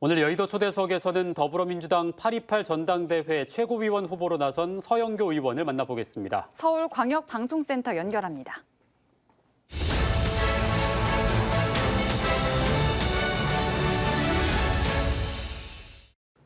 오늘 여의도 초대석에서는 더불어민주당 828 전당대회 최고위원 후보로 나선 서영교 의원을 만나보겠습니다. 서울광역방송센터 연결합니다.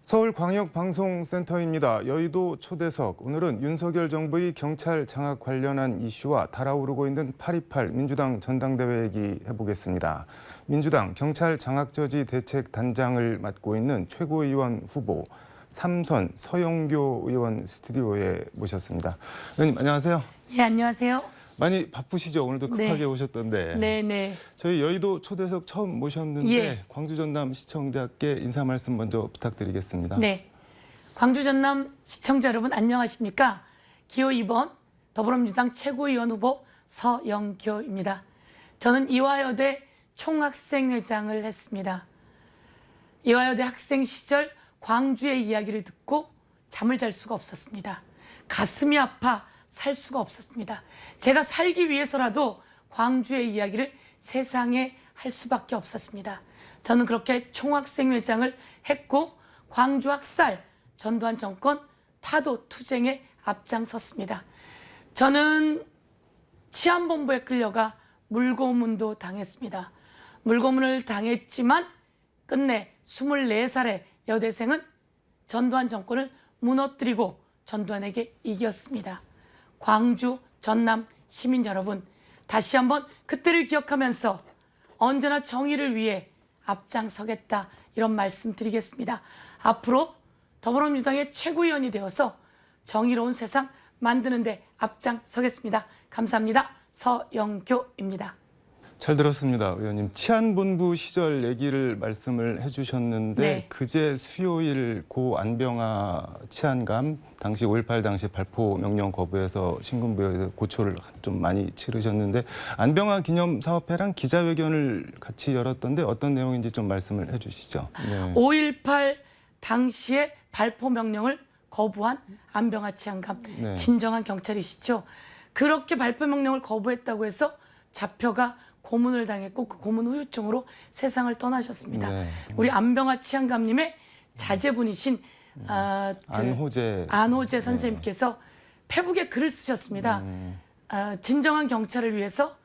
서울광역방송센터입니다. 여의도 초대석. 오늘은 윤석열 정부의 경찰 장악 관련한 이슈와 달아오르고 있는 828 민주당 전당대회 얘기해보겠습니다. 민주당 경찰 장악저지 대책단장을 맡고 있는 최고위원 후보 3선 서영교 의원 스튜디오에 모셨습니다. 의원님 안녕하세요. 예, 안녕하세요. 많이 바쁘시죠? 오늘도 급하게 네. 오셨던데. 네네. 저희 여의도 초대석 처음 모셨는데 예. 광주 전남 시청자께 인사 말씀 먼저 부탁드리겠습니다. 네. 광주 전남 시청자 여러분 안녕하십니까? 기호 2번 더불어민주당 최고위원 후보 서영교입니다. 저는 이화여대 총학생회장을 했습니다. 이화여대 학생 시절 광주의 이야기를 듣고 잠을 잘 수가 없었습니다. 가슴이 아파 살 수가 없었습니다. 제가 살기 위해서라도 광주의 이야기를 세상에 할 수밖에 없었습니다. 저는 그렇게 총학생회장을 했고 광주 학살, 전두환 정권 파도 투쟁에 앞장섰습니다. 저는 치안본부에 끌려가 물고문도 당했습니다. 물고문을 당했지만 끝내 24살의 여대생은 전두환 정권을 무너뜨리고 전두환에게 이겼습니다. 광주, 전남 시민 여러분, 다시 한번 그때를 기억하면서 언제나 정의를 위해 앞장서겠다 이런 말씀 드리겠습니다. 앞으로 더불어민주당의 최고위원이 되어서 정의로운 세상 만드는 데 앞장서겠습니다. 감사합니다. 서영교입니다. 잘 들었습니다, 의원님. 치안본부 시절 얘기를 말씀을 해주셨는데 네. 그제 수요일 고 안병하 치안감 당시 5.18 당시 발포 명령 거부해서 신군부에서 고초를 좀 많이 치르셨는데 안병하 기념사업회랑 기자회견을 같이 열었던데 어떤 내용인지 좀 말씀을 해주시죠. 네. 5.18 당시에 발포 명령을 거부한 안병하 치안감, 네. 진정한 경찰이시죠. 그렇게 발포 명령을 거부했다고 해서 잡혀가 고문을 당했고 그 고문 후유증으로 세상을 떠나셨습니다. 네. 우리 안병하 치안감님의 자제분이신 안호재 선생님께서 페북에 글을 쓰셨습니다. 진정한 경찰을 위해서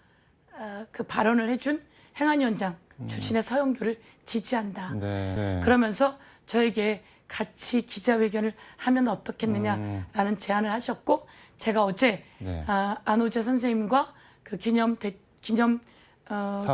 그 발언을 해준 행안위원장 출신의 서영교를 지지한다. 네. 그러면서 저에게 같이 기자회견을 하면 어떻겠느냐라는 제안을 하셨고 제가 어제 네. 안호재 선생님과 그 사업회.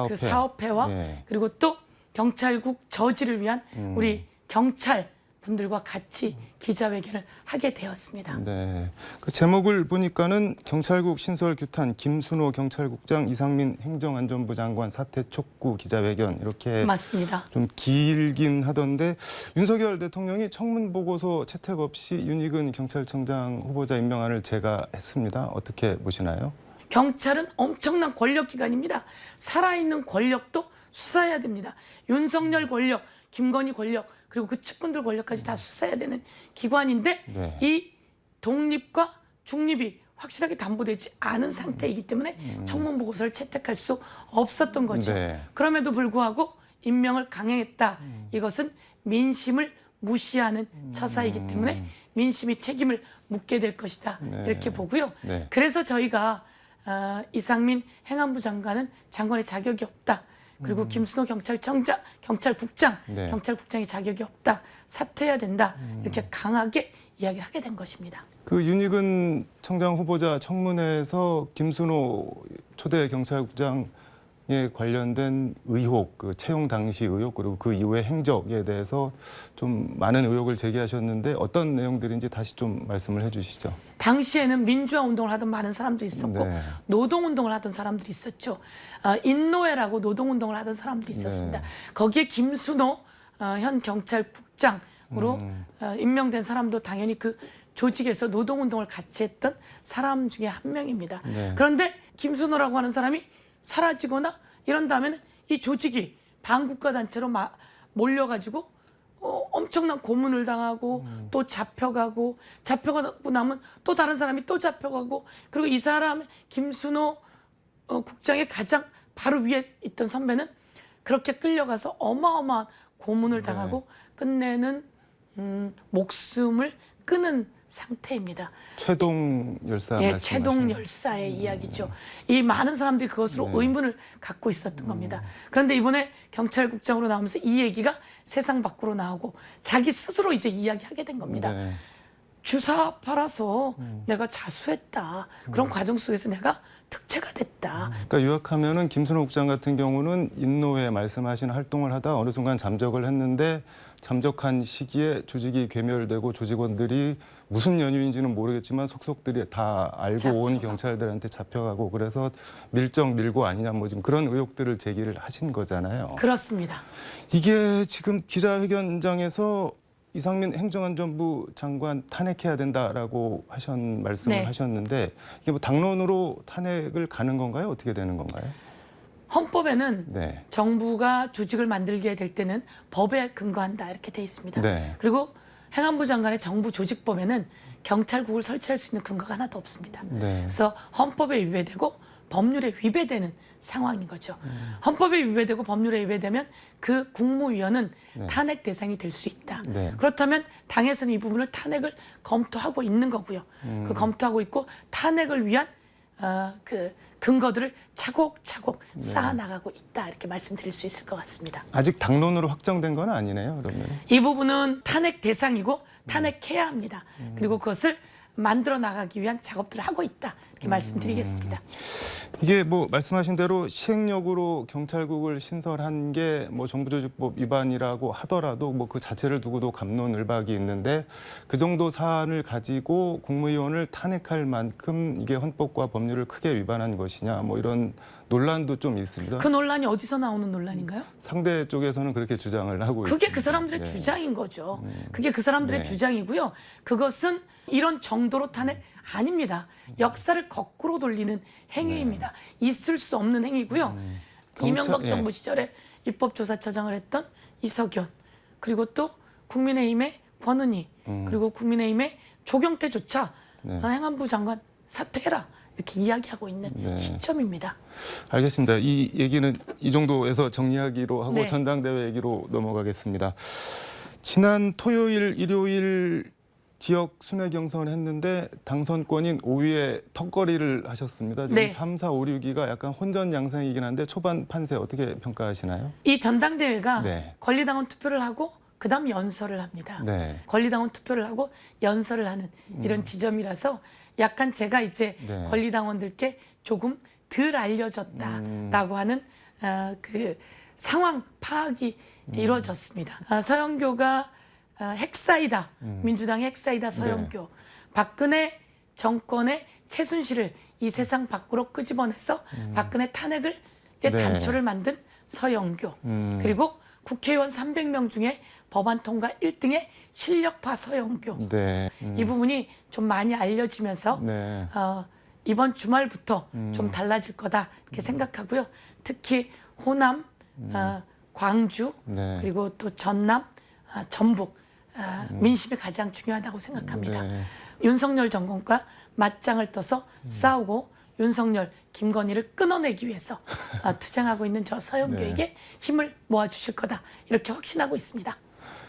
그 사업회와 네. 그리고 또 경찰국 저지를 위한 우리 경찰 분들과 같이 기자회견을 하게 되었습니다. 네. 그 제목을 보니까는 경찰국 신설 규탄 김순호 경찰국장 이상민 행정안전부 장관 사퇴 촉구 기자회견 이렇게 맞습니다. 좀 길긴 하던데 윤석열 대통령이 청문 보고서 채택 없이 윤익은 경찰청장 후보자 임명안을 제거했습니다. 어떻게 보시나요? 경찰은 엄청난 권력기관입니다. 살아있는 권력도 수사해야 됩니다. 윤석열 권력, 김건희 권력, 그리고 그 측근들 권력까지 다 수사해야 되는 기관인데 네. 이 독립과 중립이 확실하게 담보되지 않은 상태이기 때문에 청문 보고서를 채택할 수 없었던 거죠. 네. 그럼에도 불구하고 임명을 강행했다. 이것은 민심을 무시하는 처사이기 때문에 민심이 책임을 묻게 될 것이다. 네. 이렇게 보고요. 네. 그래서 저희가 이상민 행안부 장관은 장관의 자격이 없다. 그리고 김순호 경찰국장, 네. 경찰국장이 자격이 없다. 사퇴해야 된다. 이렇게 강하게 이야기를 하게 된 것입니다. 그 윤익은 청장 후보자 청문회에서 김순호 초대 경찰국장에 관련된 의혹, 그 채용 당시 의혹 그리고 그 이후의 행적에 대해서 좀 많은 의혹을 제기하셨는데 어떤 내용들인지 다시 좀 말씀을 해주시죠. 당시에는 민주화 운동을 하던 많은 사람들이 있었고 네. 노동 운동을 하던 사람들이 있었죠. 인노회라고 노동 운동을 하던 사람들이 있었습니다. 네. 거기에 김순호 현 경찰국장으로 임명된 사람도 당연히 그 조직에서 노동 운동을 같이 했던 사람 중에 한 명입니다. 네. 그런데 김순호라고 하는 사람이 사라지거나 이런 다음에는 이 조직이 반국가 단체로 몰려가지고 엄청난 고문을 당하고 또 잡혀가고 나면 또 다른 사람이 또 잡혀가고 그리고 이 사람 김순호 국장의 가장 바로 위에 있던 선배는 그렇게 끌려가서 어마어마한 고문을 당하고 끝내는 목숨을 끊은 상태입니다. 최동 열사 예, 말씀하시는 최동 열사의 이야기죠. 이 많은 사람들이 그것으로 의문을 갖고 있었던 겁니다. 그런데 이번에 경찰국장으로 나오면서 이 얘기가 세상 밖으로 나오고 자기 스스로 이제 이야기하게 된 겁니다. 네. 주사 팔아서 내가 자수했다. 그런 과정 속에서 내가 특채가 됐다. 그러니까 요약하면은 김순호 국장 같은 경우는 인노회 말씀하신 활동을 하다 어느 순간 잠적을 했는데 잠적한 시기에 조직이 괴멸되고 조직원들이 무슨 연유인지는 모르겠지만 속속들이 다 알고 온 경찰들한테 잡혀가고 그래서 밀고 아니냐 뭐 지금 그런 의혹들을 제기를 하신 거잖아요. 그렇습니다. 이게 지금 기자회견장에서 이상민 행정안전부 장관 탄핵해야 된다라고 말씀을 네. 하셨는데 이게 뭐 당론으로 탄핵을 가는 건가요? 어떻게 되는 건가요? 헌법에는 네. 정부가 조직을 만들게 될 때는 법에 근거한다 이렇게 돼 있습니다. 네. 그리고 행안부 장관의 정부 조직법에는 경찰국을 설치할 수 있는 근거가 하나도 없습니다. 네. 그래서 헌법에 위배되고 법률에 위배되는 상황인 거죠. 헌법에 위배되고 법률에 위배되면 그 국무위원은 탄핵 대상이 될 수 있다. 네. 그렇다면 당에서는 이 부분을 탄핵을 검토하고 있는 거고요. 그 검토하고 있고 탄핵을 위한 그 근거들을 차곡차곡 쌓아나가고 있다 이렇게 말씀드릴 수 있을 것 같습니다. 아직 당론으로 확정된 건 아니네요. 그러면. 이 부분은 탄핵 대상이고 탄핵해야 합니다. 그리고 그것을 만들어 나가기 위한 작업들을 하고 있다 이렇게 말씀드리겠습니다. 이게 뭐 말씀하신 대로 시행령으로 경찰국을 신설한 게 뭐 정부조직법 위반이라고 하더라도 뭐 그 자체를 두고도 갑론을박이 있는데 그 정도 사안을 가지고 국무위원을 탄핵할 만큼 이게 헌법과 법률을 크게 위반한 것이냐 뭐 이런 논란도 좀 있습니다. 그 논란이 어디서 나오는 논란인가요? 상대 쪽에서는 그렇게 주장을 하고 있습니다. 그게 그 사람들의 네. 주장인 거죠. 그게 그 사람들의 네. 주장이고요. 그것은 이런 정도로 탄핵 아닙니다. 역사를 거꾸로 돌리는 행위입니다. 있을 수 없는 행위고요. 이명박 예. 정부 시절에 입법조사처장을 했던 이석연 그리고 또 국민의힘의 권은희 그리고 국민의힘의 조경태조차 행안부 장관 사퇴해라 이렇게 이야기하고 있는 네. 시점입니다. 알겠습니다. 이 얘기는 이 정도에서 정리하기로 하고 네. 전당대회 얘기로 넘어가겠습니다. 지난 토요일, 일요일 지역 순회 경선을 했는데 당선권인 5위에 턱걸이를 하셨습니다. 지금 네. 3, 4, 5, 6위가 약간 혼전 양상이긴 한데 초반 판세 어떻게 평가하시나요? 이 전당대회가 네. 권리당원 투표를 하고 그다음 연설을 합니다. 네. 권리당원 투표를 하고 연설을 하는 이런 지점이라서 약간 제가 이제 네. 권리당원들께 조금 덜 알려졌다라고 하는 그 상황 파악이 이루어졌습니다. 서영교가 핵사이다. 민주당의 핵사이다 서영교. 박근혜 정권의 최순실을 이 세상 밖으로 끄집어내서 박근혜 탄핵을 네. 단초를 만든 서영교. 그리고 국회의원 300명 중에 법안 통과 1등의 실력파 서영교. 네. 이 부분이 좀 많이 알려지면서 네. 이번 주말부터 좀 달라질 거다 이렇게 생각하고요. 특히 호남, 광주, 네. 그리고 또 전남, 전북 민심이 가장 중요하다고 생각합니다. 네. 윤석열 정권과 맞짱을 떠서 싸우고 윤석열, 김건희를 끊어내기 위해서 투쟁하고 있는 저 서영교에게 힘을 모아주실 거다 이렇게 확신하고 있습니다.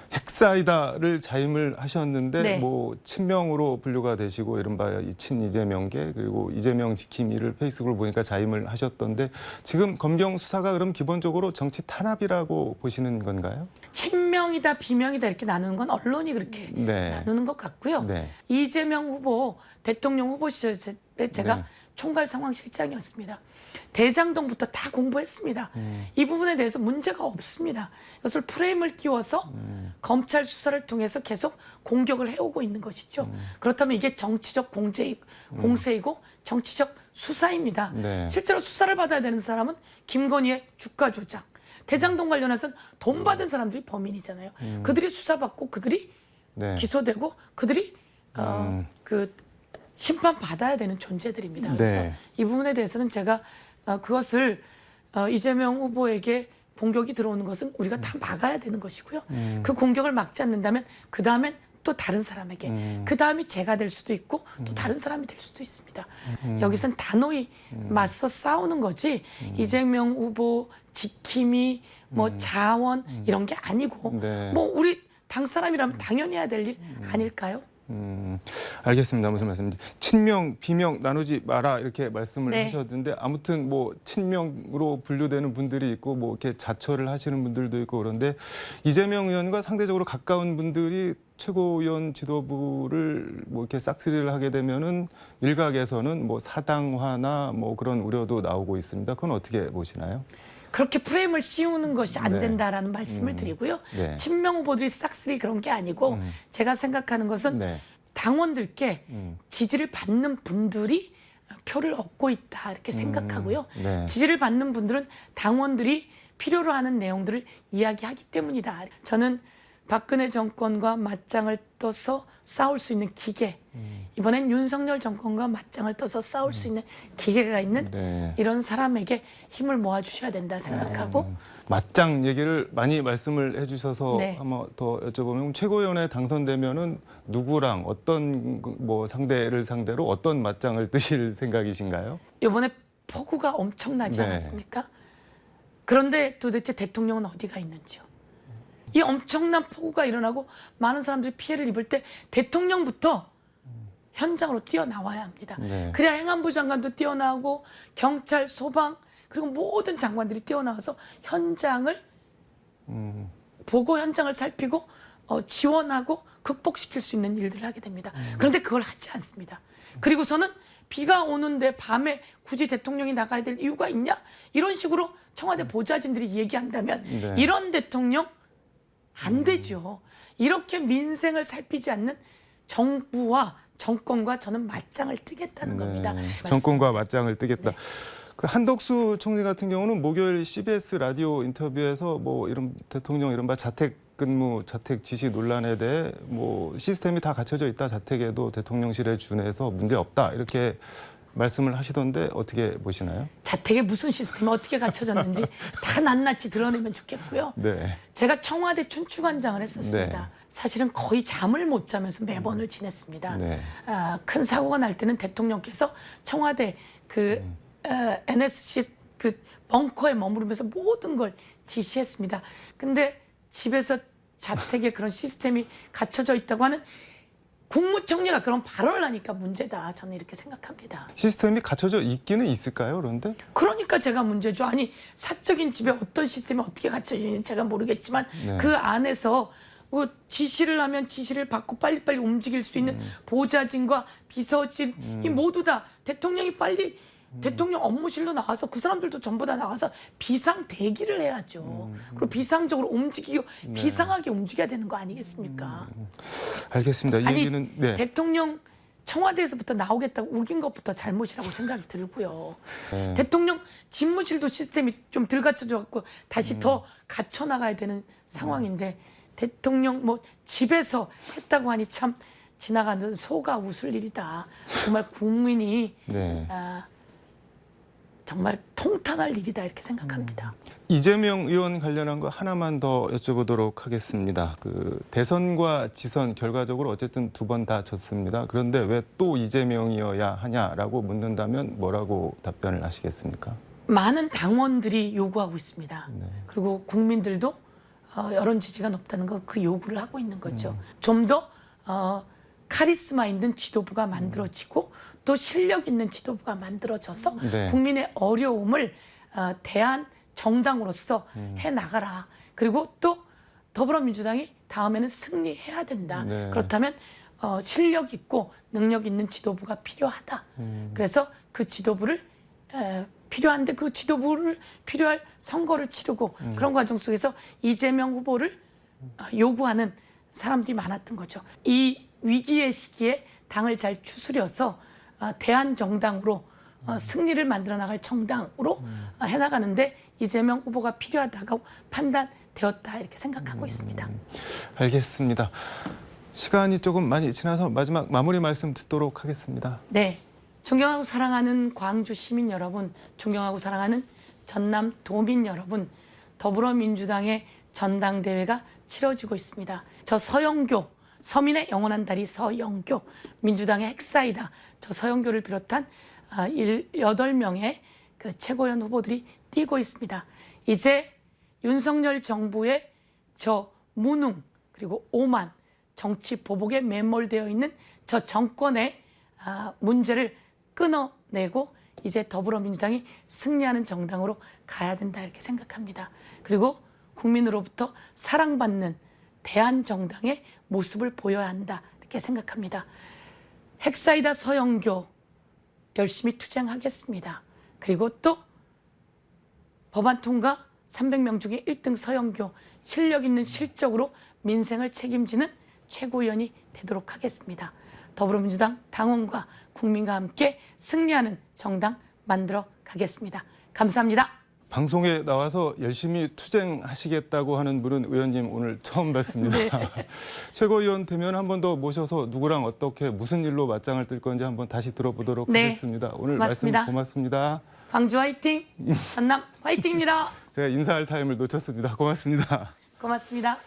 핵사이다를 자임을 하셨는데 네. 뭐 친명으로 분류가 되시고 이른바 친 이재명계 그리고 이재명 지킴이를 페이스북을 보니까 자임을 하셨던데 지금 검경 수사가 그럼 기본적으로 정치 탄압이라고 보시는 건가요? 친명이다 비명이다 이렇게 나누는 건 언론이 그렇게 네. 나누는 것 같고요. 네. 이재명 후보 대통령 후보 시절에 제가 네. 총괄 상황실장이었습니다. 대장동부터 다 공부했습니다. 이 부분에 대해서 문제가 없습니다. 이것을 프레임을 끼워서 검찰 수사를 통해서 계속 공격을 해오고 있는 것이죠. 그렇다면 이게 정치적 공세이고 정치적 수사입니다. 네. 실제로 수사를 받아야 되는 사람은 김건희의 주가 조작, 대장동 관련해서는 돈 받은 사람들이 범인이잖아요. 그들이 수사받고 그들이 네. 기소되고 그들이 그 심판 받아야 되는 존재들입니다. 그래서 네. 이 부분에 대해서는 제가 그것을 이재명 후보에게 공격이 들어오는 것은 우리가 다 막아야 되는 것이고요. 그 공격을 막지 않는다면 그 다음엔 또 다른 사람에게 그 다음이 제가 될 수도 있고 또 다른 사람이 될 수도 있습니다. 여기선 단호히 맞서 싸우는 거지 이재명 후보 지킴이 뭐 자원 이런 게 아니고 네. 뭐 우리 당 사람이라면 당연히 해야 될 일 아닐까요? 알겠습니다. 무슨 말씀인지. 친명, 비명 나누지 마라 이렇게 말씀을 네. 하셨는데 아무튼 뭐 친명으로 분류되는 분들이 있고 뭐 이렇게 자처를 하시는 분들도 있고 그런데 이재명 의원과 상대적으로 가까운 분들이 최고위원 지도부를 뭐 이렇게 싹쓸이를 하게 되면은 일각에서는 뭐 사당화나 뭐 그런 우려도 나오고 있습니다. 그건 어떻게 보시나요? 그렇게 프레임을 씌우는 것이 안 네. 된다라는 말씀을 드리고요. 네. 친명 후보들이 싹쓸이 그런 게 아니고 제가 생각하는 것은 네. 당원들께 지지를 받는 분들이 표를 얻고 있다 이렇게 생각하고요. 네. 지지를 받는 분들은 당원들이 필요로 하는 내용들을 이야기하기 때문이다. 저는 박근혜 정권과 맞짱을 떠서 싸울 수 있는 기계, 이번엔 윤석열 정권과 맞짱을 떠서 싸울 수 있는 기계가 있는 네. 이런 사람에게 힘을 모아주셔야 된다 생각하고 맞짱 얘기를 많이 말씀을 해주셔서 네. 한번 더 여쭤보면 최고위원에 당선되면은 누구랑 어떤 뭐 상대를 상대로 어떤 맞짱을 뜨실 생각이신가요? 이번에 폭우가 엄청나지 네. 않았습니까? 그런데 도대체 대통령은 어디가 있는지요? 이 엄청난 폭우가 일어나고 많은 사람들이 피해를 입을 때 대통령부터 현장으로 뛰어나와야 합니다. 네. 그래야 행안부 장관도 뛰어나오고 경찰, 소방 그리고 모든 장관들이 뛰어나와서 현장을 보고 현장을 살피고 지원하고 극복시킬 수 있는 일들을 하게 됩니다. 그런데 그걸 하지 않습니다. 그리고서는 비가 오는데 밤에 굳이 대통령이 나가야 될 이유가 있냐? 이런 식으로 청와대 보좌진들이 얘기한다면 네. 이런 대통령 안 되죠. 이렇게 민생을 살피지 않는 정부와 정권과 저는 맞짱을 뜨겠다는 겁니다. 정권과 맞짱을 뜨겠다. 그 한덕수 총리 같은 경우는 목요일 CBS 라디오 인터뷰에서 뭐 이런 대통령 이른바 자택근무, 자택 지시 논란에 대해 뭐 시스템이 다 갖춰져 있다. 자택에도 대통령실에 준해서 문제 없다. 이렇게 말씀을 하시던데 어떻게 보시나요? 자택에 무슨 시스템이 어떻게 갖춰졌는지 다 낱낱이 드러내면 좋겠고요. 네. 제가 청와대 춘추관장을 했었습니다. 네. 사실은 거의 잠을 못 자면서 매번을 지냈습니다. 네. 큰 사고가 날 때는 대통령께서 청와대 그 NSC 그 벙커에 머무르면서 모든 걸 지시했습니다. 근데 집에서 자택에 그런 시스템이 갖춰져 있다고 하는 국무총리가 그런 발언을 하니까 문제다. 저는 이렇게 생각합니다. 시스템이 갖춰져 있기는 있을까요? 그런데 그러니까 제가 문제죠. 아니 사적인 집에 어떤 시스템이 어떻게 갖춰지는지 제가 모르겠지만 네. 그 안에서 뭐 지시를 하면 지시를 받고 빨리빨리 움직일 수 있는 보좌진과 비서진 이 모두 다 대통령이 빨리 대통령 업무실로 나와서 그 사람들도 전부 다 나와서 비상 대기를 해야죠. 그리고 비상적으로 움직이고 비상하게 움직여야 되는 거 아니겠습니까? 알겠습니다. 이 아니 얘기는 네. 대통령 청와대에서부터 나오겠다고 우긴 것부터 잘못이라고 생각이 들고요. 네. 대통령 집무실도 시스템이 좀 덜 갖춰져 갖고 다시 더 갖춰 나가야 되는 상황인데 대통령 뭐 집에서 했다고 하니 참 지나가는 소가 웃을 일이다. 정말 국민이 네. 정말 통탄할 일이다 이렇게 생각합니다. 이재명 의원 관련한 거 하나만 더 여쭤보도록 하겠습니다. 그 대선과 지선 결과적으로 어쨌든 두 번 다 졌습니다. 그런데 왜 또 이재명이어야 하냐라고 묻는다면 뭐라고 답변을 하시겠습니까? 많은 당원들이 요구하고 있습니다. 그리고 국민들도 여론 지지가 높다는 거 그 요구를 하고 있는 거죠. 좀 더 카리스마 있는 지도부가 만들어지고 또 실력 있는 지도부가 만들어져서 네. 국민의 어려움을 대한 정당으로서 해나가라. 그리고 또 더불어민주당이 다음에는 승리해야 된다. 네. 그렇다면 실력 있고 능력 있는 지도부가 필요하다. 그래서 그 지도부를 필요한데 그 지도부를 필요할 선거를 치르고 그런 과정 속에서 이재명 후보를 요구하는 사람들이 많았던 거죠. 이 위기의 시기에 당을 잘 추스려서 대한정당으로 승리를 만들어 나갈 정당으로 해나가는데 이재명 후보가 필요하다고 판단되었다 이렇게 생각하고 있습니다. 알겠습니다. 시간이 조금 많이 지나서 마지막 마무리 말씀 듣도록 하겠습니다. 네, 존경하고 사랑하는 광주 시민 여러분, 존경하고 사랑하는 전남 도민 여러분, 더불어민주당의 전당대회가 치러지고 있습니다. 저 서영교 서민의 영원한 다리 서영교, 민주당의 핵사이다. 저 서영교를 비롯한 8명의 그 최고위원 후보들이 뛰고 있습니다. 이제 윤석열 정부의 저 무능 그리고 오만 정치 보복에 매몰되어 있는 저 정권의 문제를 끊어내고 이제 더불어민주당이 승리하는 정당으로 가야 된다 이렇게 생각합니다. 그리고 국민으로부터 사랑받는 대한정당의 모습을 보여야 한다 이렇게 생각합니다. 핵사이다 서영교 열심히 투쟁하겠습니다. 그리고 또 법안 통과 300명 중에 1등 서영교 실력 있는 실적으로 민생을 책임지는 최고위원이 되도록 하겠습니다. 더불어민주당 당원과 국민과 함께 승리하는 정당 만들어 가겠습니다. 감사합니다. 방송에 나와서 열심히 투쟁하시겠다고 하는 분은 의원님 오늘 처음 뵙습니다. 네. 최고위원 되면 한 번 더 모셔서 누구랑 어떻게 무슨 일로 맞짱을 뜰 건지 한번 다시 들어보도록 네. 하겠습니다. 오늘 고맙습니다. 말씀 고맙습니다. 광주 화이팅, 전남 화이팅입니다. 제가 인사할 타임을 놓쳤습니다. 고맙습니다. 고맙습니다.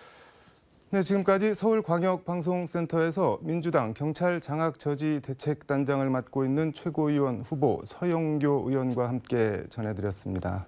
네, 지금까지 서울광역방송센터에서 민주당 경찰 장악 저지 대책단장을 맡고 있는 최고위원 후보 서영교 의원과 함께 전해드렸습니다.